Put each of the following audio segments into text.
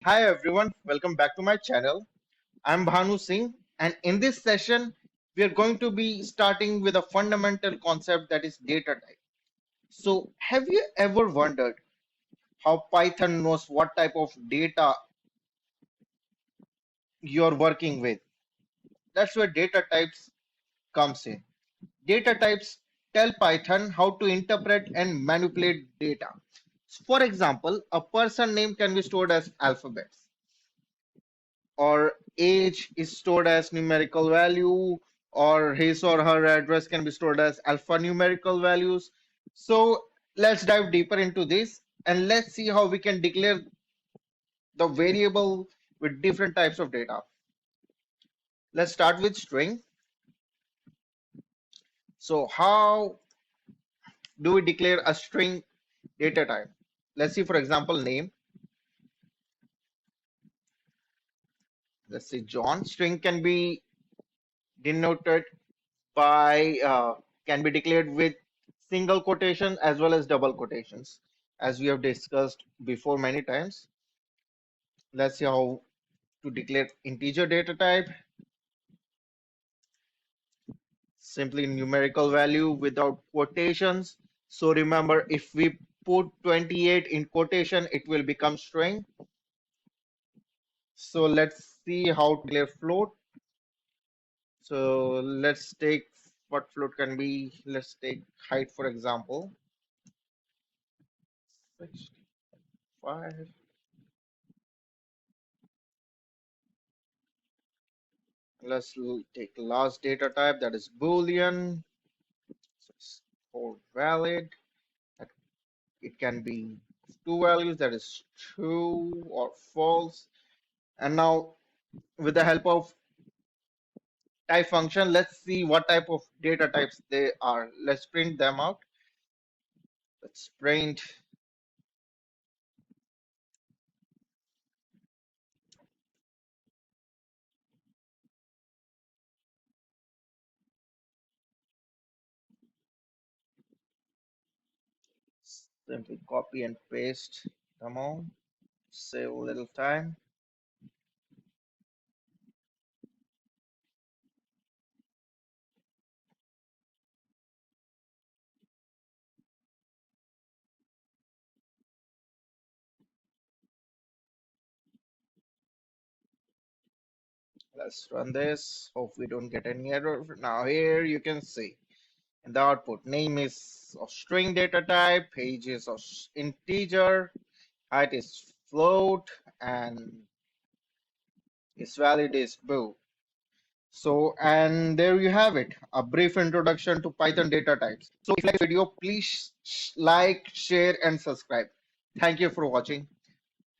Hi everyone, welcome back to my channel. I'm Bhanu Singh, and in this session, we are going to be starting with a fundamental concept that is data type. So, have you ever wondered how Python knows what type of data you're working with? That's where data types comes in. Data types tell Python how to interpret and manipulate data. For example, a person name can be stored as alphabets or age is stored as numerical value, or his or her address can be stored as alphanumerical values. So let's dive deeper into this and let's see how we can declare the variable with different types of data. Let's start with string. So how do we declare a string data type? Let's see, for example, name. Let's say John. String can be denoted by can be declared with single quotation as well as double quotations, as we have discussed before many times. Let's see how to declare integer data type. Simply numerical value without quotations. So remember, if we put 28 in quotation, it will become string. So let's see how to declare float. So let's take what float can be. Let's take height, for example. 65. Take last data type, that is Boolean. So it's for valid. That it can be two values, that is true or false. And now with the help of type function, let's see what type of data types they are. Let's print them out. Let's print simply copy and paste them all. Save a little time. Let's run this. Hope we don't get any error. Now here you can see and the output name is of string data type, age is of integer, height is float, and its valid is bool. So, and there you have it, a brief introduction to Python data types. So if you like this video, please like, share, and subscribe. Thank you for watching.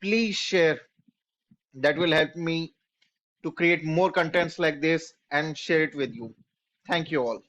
Please share. That will help me to create more contents like this and share it with you. Thank you all.